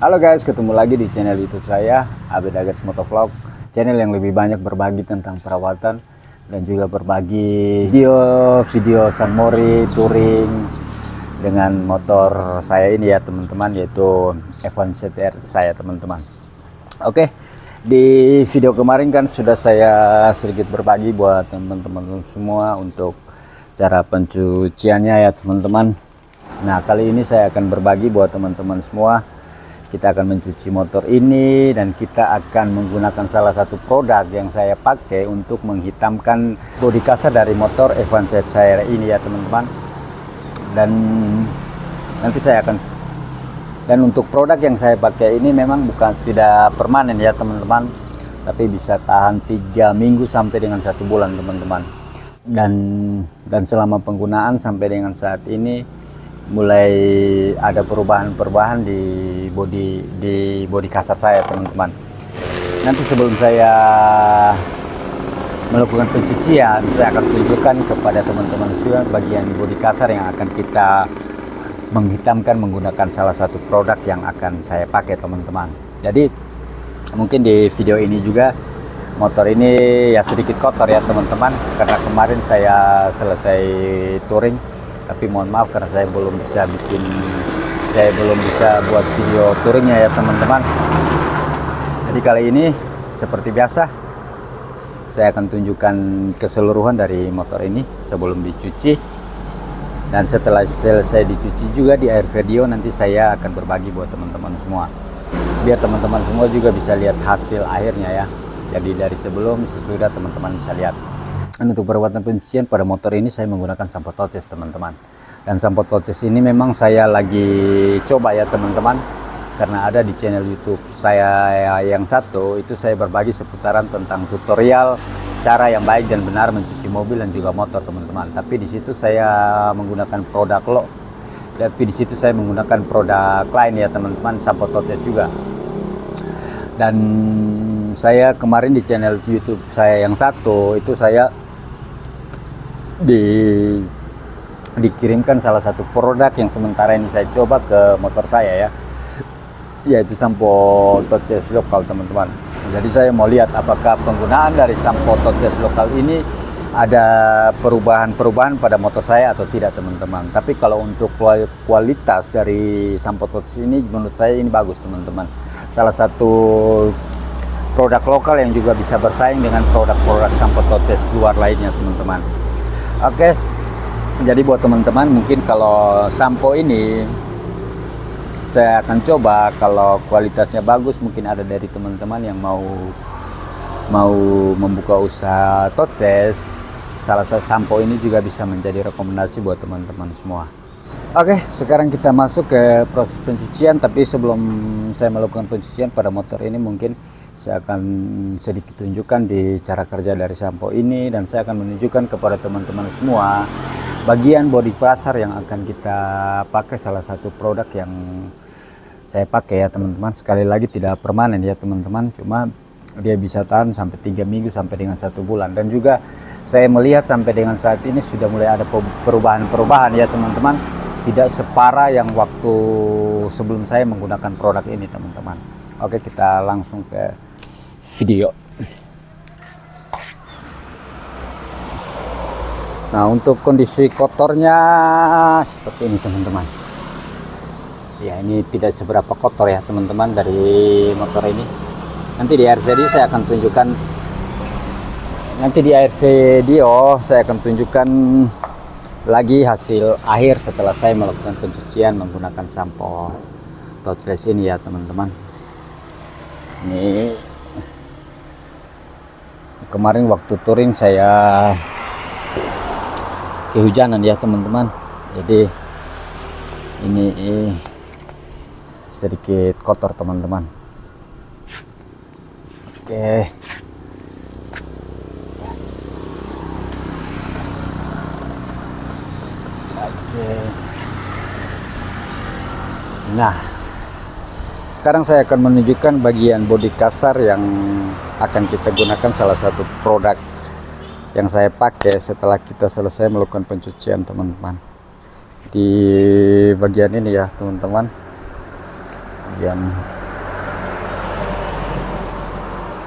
Halo guys, ketemu lagi di channel YouTube saya, Abed Agats Motovlog. Channel yang lebih banyak berbagi tentang perawatan dan juga berbagi video San Mori touring dengan motor saya ini ya teman-teman, yaitu F1 CTR saya teman-teman. Oke, di video kemarin kan sudah saya sedikit berbagi buat teman-teman semua untuk cara pencuciannya ya teman-teman. Nah, kali ini saya akan berbagi buat teman-teman semua. Kita akan mencuci motor ini dan kita akan menggunakan salah satu produk yang saya pakai untuk menghitamkan bodi kasar dari motor F1 CTR ini ya teman-teman. Dan nanti saya akan, dan untuk produk yang saya pakai ini memang tidak permanen ya teman-teman, tapi bisa tahan 3 minggu sampai dengan 1 bulan teman-teman. Dan selama penggunaan sampai dengan saat ini mulai ada perubahan-perubahan di bodi kasar saya teman-teman. Nanti sebelum saya melakukan pencucian, saya akan tunjukkan kepada teman-teman semua bagian bodi kasar yang akan kita menghitamkan menggunakan salah satu produk yang akan saya pakai teman-teman. Jadi mungkin di video ini juga motor ini ya sedikit kotor ya teman-teman, karena kemarin saya selesai touring. Tapi mohon maaf karena saya belum bisa buat video touringnya ya teman-teman. Jadi kali ini seperti biasa saya akan tunjukkan keseluruhan dari motor ini sebelum dicuci, dan setelah selesai dicuci juga di akhir video nanti saya akan berbagi buat teman-teman semua, biar teman-teman semua juga bisa lihat hasil akhirnya ya. Jadi dari sebelum sesudah teman-teman bisa lihat. Dan untuk perawatan pencucian pada motor ini saya menggunakan sampo Touches teman-teman. Dan sampo Touches ini memang saya lagi coba ya teman-teman, karena ada di channel YouTube saya yang satu itu saya berbagi seputaran tentang tutorial cara yang baik dan benar mencuci mobil dan juga motor teman-teman. Tapi di situ saya menggunakan produk lain ya teman-teman, sampo Touches juga. Dan saya kemarin di channel YouTube saya yang satu itu saya dikirimkan salah satu produk yang sementara ini saya coba ke motor saya ya, yaitu sampo Touches lokal teman-teman. Jadi saya mau lihat apakah penggunaan dari sampo Touches lokal ini ada perubahan pada motor saya atau tidak teman-teman. Tapi kalau untuk kualitas dari sampo Touches ini menurut saya ini bagus teman-teman. Salah satu produk lokal yang juga bisa bersaing dengan produk-produk sampo Touches luar lainnya teman-teman. Oke, jadi buat teman-teman mungkin kalau sampo ini saya akan coba, kalau kualitasnya bagus mungkin ada dari teman-teman yang mau membuka usaha Touches, salah satu sampo ini juga bisa menjadi rekomendasi buat teman-teman semua. Oke, sekarang kita masuk ke proses pencucian. Tapi sebelum saya melakukan pencucian pada motor ini, mungkin saya akan sedikit tunjukkan di cara kerja dari sampo ini, dan saya akan menunjukkan kepada teman-teman semua bagian bodi kasar yang akan kita pakai, salah satu produk yang saya pakai ya teman-teman. Sekali lagi tidak permanen ya teman-teman, cuma dia bisa tahan sampai 3 minggu sampai dengan 1 bulan. Dan juga saya melihat sampai dengan saat ini sudah mulai ada perubahan-perubahan ya teman-teman, tidak separah yang waktu sebelum saya menggunakan produk ini teman-teman. Oke, kita langsung ke video. Nah, untuk kondisi kotornya seperti ini teman-teman. Ya, ini tidak seberapa kotor ya teman-teman dari motor ini. Nanti di akhir video saya akan tunjukkan lagi hasil akhir setelah saya melakukan pencucian menggunakan sampo Touches ini ya teman-teman. Ini kemarin waktu touring saya kehujanan ya teman-teman, jadi ini sedikit kotor teman-teman. Oke, nah sekarang saya akan menunjukkan bagian bodi kasar yang akan kita gunakan, salah satu produk yang saya pakai setelah kita selesai melakukan pencucian teman-teman. Di bagian ini ya teman-teman, Kemudian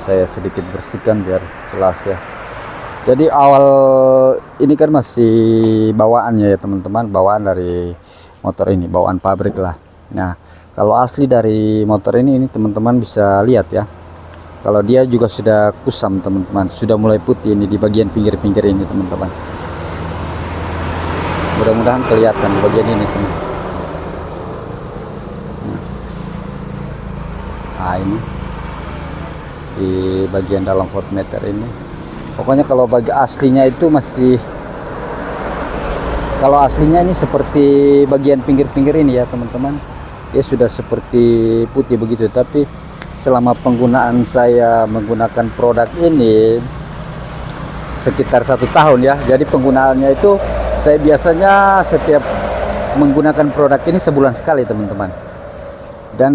saya sedikit bersihkan biar jelas ya. Jadi awal ini kan masih bawaannya ya teman-teman, bawaan dari motor ini, bawaan pabrik lah. Nah, kalau asli dari motor ini teman-teman bisa lihat ya. Kalau dia juga sudah kusam teman-teman, sudah mulai putih ini di bagian pinggir-pinggir ini teman-teman. Mudah-mudahan kelihatan di bagian ini teman. Nah ini di bagian dalam voltmeter ini. Pokoknya kalau bagi aslinya itu masih, kalau aslinya ini seperti bagian pinggir-pinggir ini ya teman-teman, dia sudah seperti putih begitu. Tapi selama penggunaan saya menggunakan produk ini sekitar 1 tahun ya, jadi penggunaannya itu saya biasanya setiap menggunakan produk ini sebulan sekali teman-teman. Dan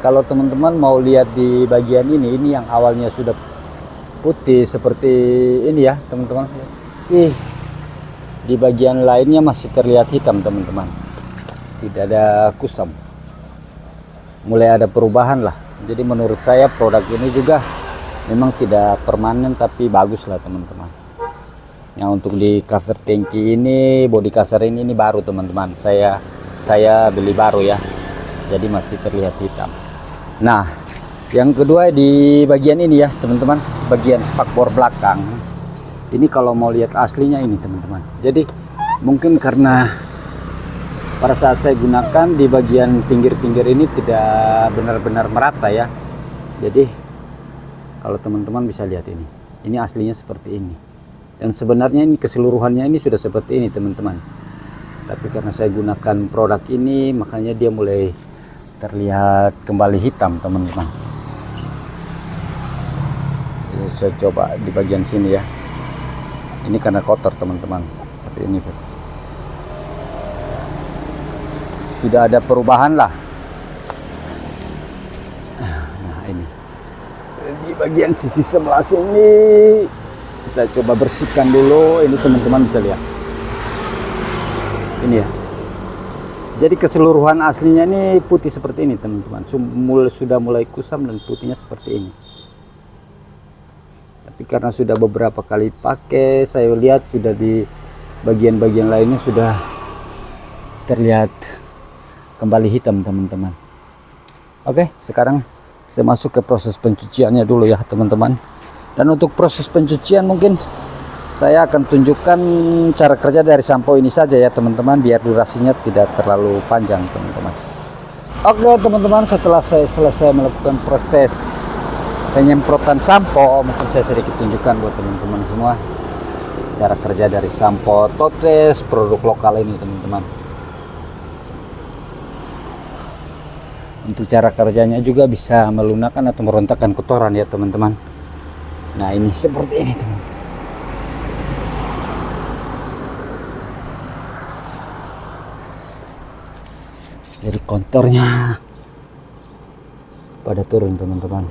kalau teman-teman mau lihat di bagian ini yang awalnya sudah putih seperti ini ya teman-teman, di bagian lainnya masih terlihat hitam teman-teman, tidak ada kusam, mulai ada perubahan lah. Jadi menurut saya produk ini juga memang tidak permanen tapi bagus lah teman-teman. Yang untuk di cover tangki ini, bodi kasar ini baru teman-teman, saya beli baru ya, jadi masih terlihat hitam. Nah, yang kedua di bagian ini ya teman-teman, bagian spakbor belakang ini kalau mau lihat aslinya ini teman-teman, jadi mungkin karena pada saat saya gunakan di bagian pinggir-pinggir ini tidak benar-benar merata ya. Jadi kalau teman-teman bisa lihat ini aslinya seperti ini, dan sebenarnya ini keseluruhannya ini sudah seperti ini teman-teman. Tapi karena saya gunakan produk ini makanya dia mulai terlihat kembali hitam teman-teman. Saya coba di bagian sini ya, ini karena kotor teman-teman, tapi ini sudah ada perubahan lah. Nah ini di bagian sisi sebelah sini saya coba bersihkan dulu, ini teman-teman bisa lihat ini ya. Jadi keseluruhan aslinya ini putih seperti ini teman-teman, sudah mulai kusam dan putihnya seperti ini. Tapi karena sudah beberapa kali pakai, saya lihat sudah di bagian-bagian lainnya sudah terlihat kembali hitam teman-teman. Oke, sekarang saya masuk ke proses pencuciannya dulu ya teman-teman. Dan untuk proses pencucian mungkin saya akan tunjukkan cara kerja dari sampo ini saja ya teman-teman, biar durasinya tidak terlalu panjang teman-teman. Oke teman-teman, setelah saya selesai melakukan proses penyemprotan sampo, mungkin saya sedikit tunjukkan buat teman-teman semua cara kerja dari sampo Totes produk lokal ini teman-teman. Untuk cara kerjanya juga bisa melunakkan atau merontakkan kotoran ya teman-teman. Nah ini seperti ini teman-teman. Jadi kontornya pada turun teman-teman.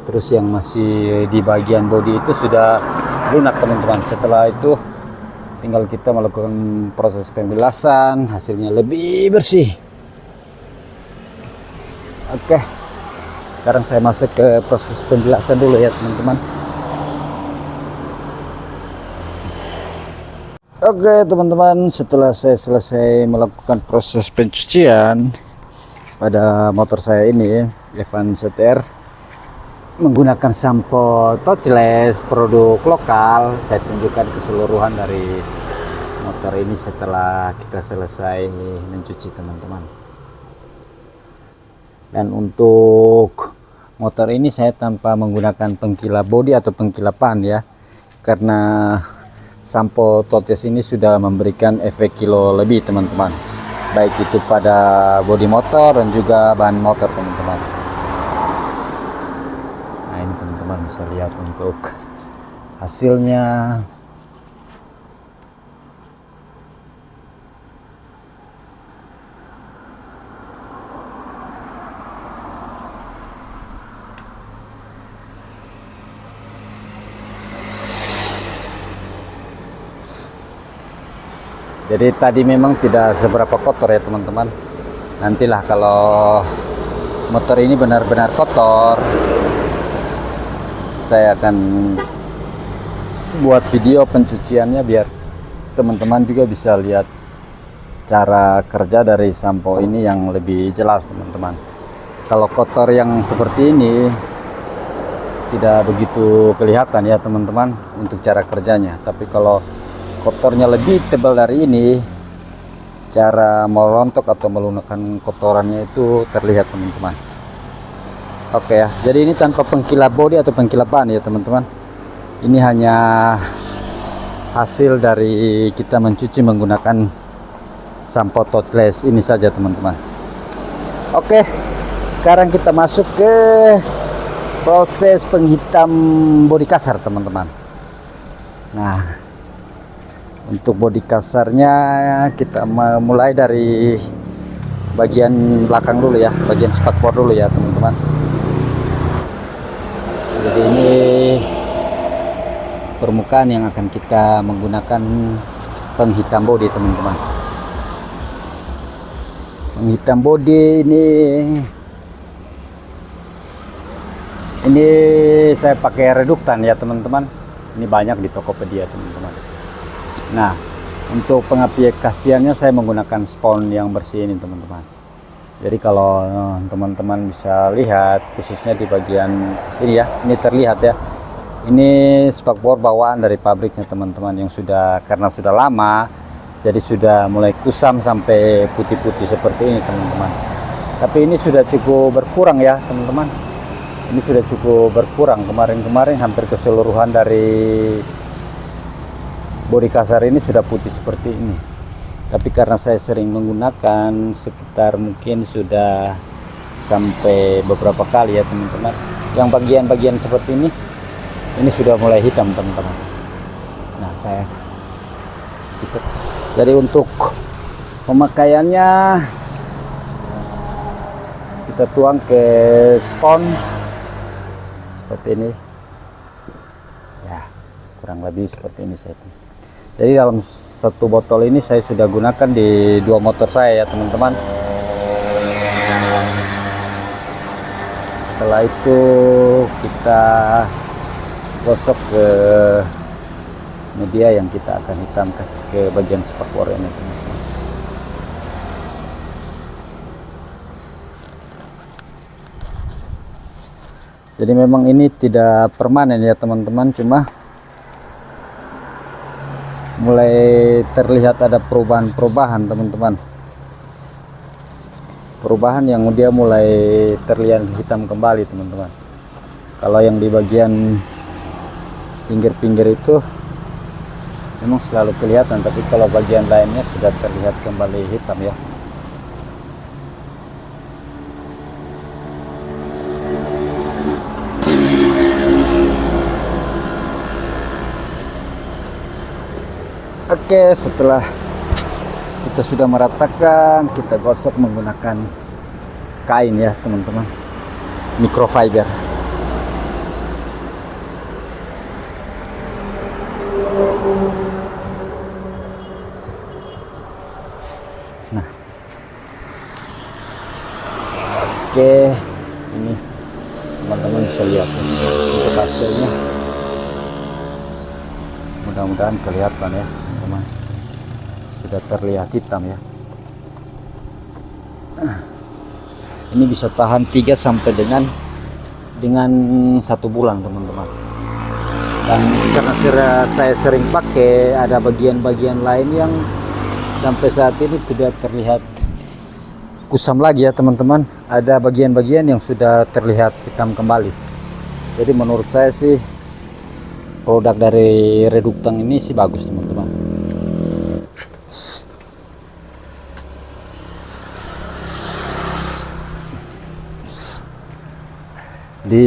Terus yang masih di bagian bodi itu sudah lunak teman-teman. Setelah itu tinggal kita melakukan proses pembilasan, hasilnya lebih bersih. Oke, sekarang saya masuk ke proses pembilasan dulu ya teman-teman. Oke teman-teman, setelah saya selesai melakukan proses pencucian pada motor saya ini Evan CTR menggunakan sampo Touchless produk lokal, saya tunjukkan keseluruhan dari motor ini setelah kita selesai mencuci teman-teman. Dan untuk motor ini saya tanpa menggunakan pengkilap bodi atau pengkilapan ya, karena sampo Touchless ini sudah memberikan efek kilo lebih teman-teman, baik itu pada bodi motor dan juga ban motor teman-teman. Nah ini teman-teman bisa lihat untuk hasilnya. Jadi tadi memang tidak seberapa kotor ya teman-teman. Nantilah kalau motor ini benar-benar kotor, saya akan buat video pencuciannya biar teman-teman juga bisa lihat cara kerja dari sampo ini yang lebih jelas teman-teman. Kalau kotor yang seperti ini tidak begitu kelihatan ya teman-teman untuk cara kerjanya, tapi kalau kotornya lebih tebal dari ini, cara merontok atau melunakkan kotorannya itu terlihat teman-teman. Oke ya, jadi ini tanpa pengkilap bodi atau pengkilap ban ya teman-teman. Ini hanya hasil dari kita mencuci menggunakan sampo touchless ini saja teman-teman. Oke, sekarang kita masuk ke proses penghitam bodi kasar teman-teman. Nah, untuk bodi kasarnya kita mulai dari bagian belakang dulu ya, bagian spakbor dulu ya teman-teman. Jadi ini permukaan yang akan kita menggunakan penghitam bodi teman-teman. Penghitam bodi ini saya pakai reduktan ya teman-teman. Ini banyak di Tokopedia teman-teman. Nah, untuk pengaplikasiannya saya menggunakan spons yang bersih ini teman-teman. Jadi kalau teman-teman bisa lihat khususnya di bagian ini ya, ini terlihat ya, ini spakbor bawaan dari pabriknya teman-teman, yang karena sudah lama jadi sudah mulai kusam sampai putih-putih seperti ini teman-teman. Tapi ini sudah cukup berkurang ya teman-teman, ini sudah cukup berkurang. Kemarin hampir keseluruhan dari bodi kasar ini sudah putih seperti ini. Tapi karena saya sering menggunakan, sekitar mungkin sudah sampai beberapa kali ya teman-teman, yang bagian-bagian seperti ini sudah mulai hitam teman-teman. Nah jadi untuk pemakaiannya kita tuang ke spons seperti ini ya, kurang lebih seperti ini saya. Jadi dalam satu botol ini saya sudah gunakan di 2 motor saya ya teman-teman. Setelah itu kita gosok ke media yang kita akan hitamkan ke bagian spakbor ini teman-teman. Jadi memang ini tidak permanen ya teman-teman, cuma mulai terlihat ada perubahan teman-teman, perubahan yang dia mulai terlihat hitam kembali teman-teman. Kalau yang di bagian pinggir-pinggir itu memang selalu kelihatan, tapi kalau bagian lainnya sudah terlihat kembali hitam ya. Oke, setelah kita sudah meratakan, kita gosok menggunakan kain ya teman-teman, microfiber. Nah, oke, ini teman-teman bisa lihat untuk hasilnya. Mudah-mudahan kelihatan ya teman-teman, sudah terlihat hitam ya. Ini bisa tahan 3 sampai dengan 1 bulan teman-teman. Dan karena saya sering pakai, ada bagian-bagian lain yang sampai saat ini tidak terlihat kusam lagi ya teman-teman. Ada bagian-bagian yang sudah terlihat hitam kembali. Jadi menurut saya sih produk dari Reductang ini sih bagus teman-teman. Di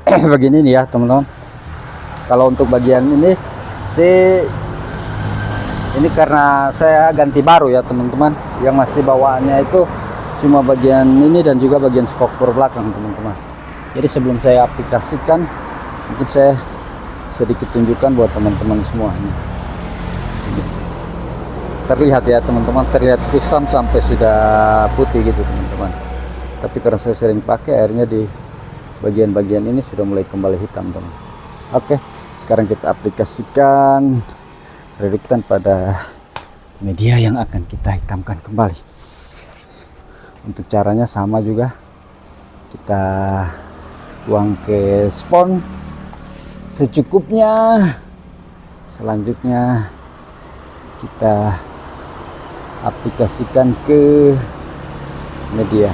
bagian ini ya teman-teman. Kalau untuk bagian ini sih, ini karena saya ganti baru ya teman-teman. Yang masih bawaannya itu cuma bagian ini dan juga bagian spakbor belakang teman-teman. Jadi sebelum saya aplikasikan, mungkin saya sedikit tunjukkan buat teman-teman semua. Ini terlihat ya teman-teman, terlihat kusam sampai sudah putih gitu teman-teman. Tapi karena saya sering pakai, akhirnya di bagian-bagian ini sudah mulai kembali hitam, teman. Oke, sekarang kita aplikasikan reduktan pada media yang akan kita hitamkan kembali. Untuk caranya sama juga, kita tuang ke spons secukupnya. Selanjutnya kita aplikasikan ke media.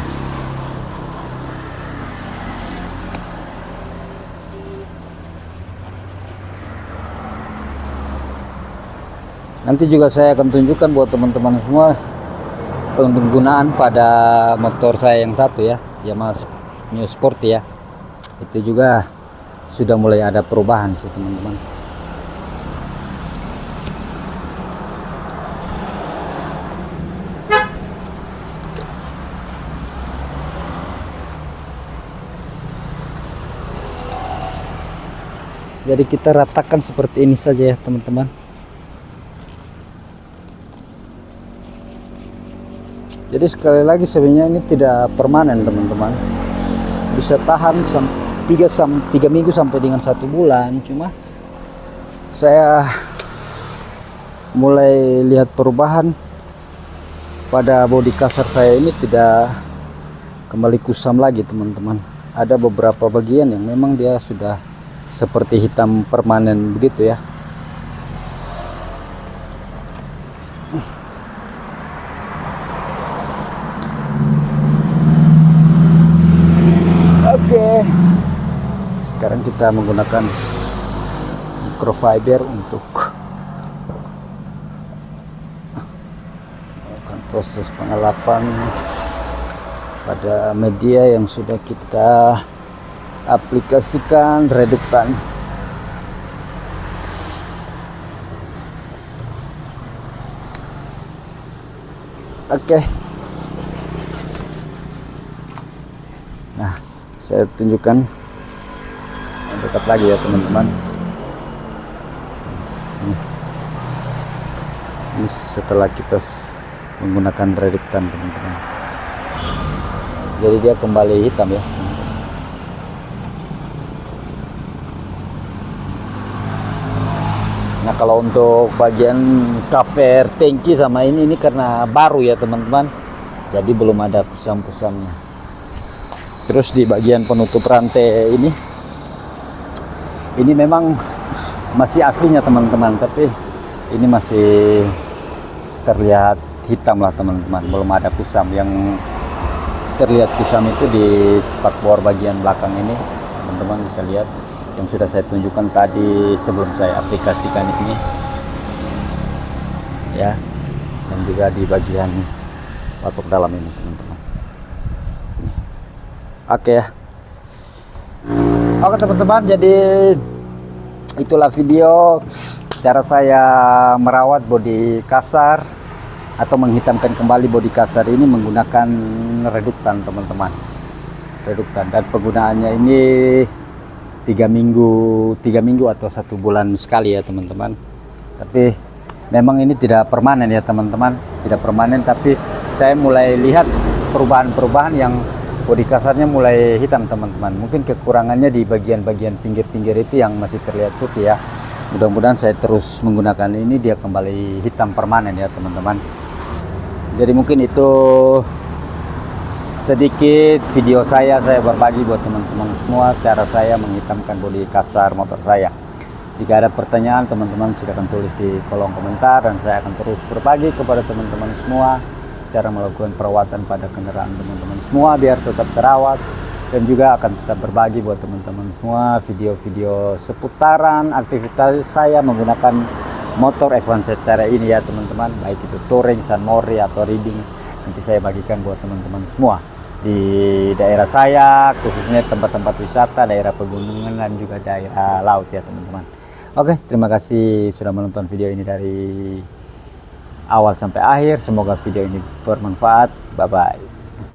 Nanti juga saya akan tunjukkan buat teman-teman semua penggunaan pada motor saya yang satu ya, Yamaha Mio Sport ya. Itu juga sudah mulai ada perubahan sih teman-teman. Jadi kita ratakan seperti ini saja ya teman-teman. Jadi sekali lagi sebenarnya ini tidak permanen teman-teman, bisa tahan 3 minggu sampai dengan 1 bulan. Cuma saya mulai lihat perubahan pada bodi kasar saya ini, tidak kembali kusam lagi teman-teman. Ada beberapa bagian yang memang dia sudah seperti hitam permanen begitu ya. Oke, sekarang kita menggunakan microfiber untuk melakukan proses pengelapan pada media yang sudah kita aplikasikan reduktan. Oke. Nah, saya tunjukkan dekat lagi ya teman-teman. Ini setelah kita menggunakan reduktan teman-teman, jadi dia kembali hitam ya. Nah kalau untuk bagian cover tangki sama ini karena baru ya teman-teman, jadi belum ada kusam-kusamnya. Terus di bagian penutup rantai ini memang masih aslinya teman-teman, tapi ini masih terlihat hitam lah teman-teman, belum ada kusam. Yang terlihat kusam itu di spakbor bagian belakang ini, teman-teman bisa lihat yang sudah saya tunjukkan tadi sebelum saya aplikasikan ini ya, dan juga di bagian patok dalam ini teman-teman. Oke ya. Oke teman-teman, jadi itulah video cara saya merawat bodi kasar atau menghitamkan kembali bodi kasar ini menggunakan reduktan teman-teman. Reduktan, dan penggunaannya ini 3 minggu atau 1 bulan sekali ya teman-teman. Tapi memang ini tidak permanen ya teman-teman, tidak permanen, tapi saya mulai lihat perubahan-perubahan yang bodi kasarnya mulai hitam teman-teman. Mungkin kekurangannya di bagian-bagian pinggir-pinggir itu yang masih terlihat putih ya. Mudah-mudahan saya terus menggunakan ini dia kembali hitam permanen ya teman-teman. Jadi mungkin itu sedikit video saya berbagi buat teman-teman semua cara saya menghitamkan bodi kasar motor saya. Jika ada pertanyaan teman-teman silakan tulis di kolom komentar, dan saya akan terus berbagi kepada teman-teman semua cara melakukan perawatan pada kendaraan teman-teman semua biar tetap terawat, dan juga akan tetap berbagi buat teman-teman semua video-video seputaran aktivitas saya menggunakan motor F1 secara ini ya teman-teman, baik itu touring, sunmori atau riding. Nanti saya bagikan buat teman-teman semua di daerah saya, khususnya tempat-tempat wisata, daerah pegunungan, dan juga daerah laut ya teman-teman. Oke, terima kasih sudah menonton video ini dari awal sampai akhir. Semoga video ini bermanfaat. Bye bye.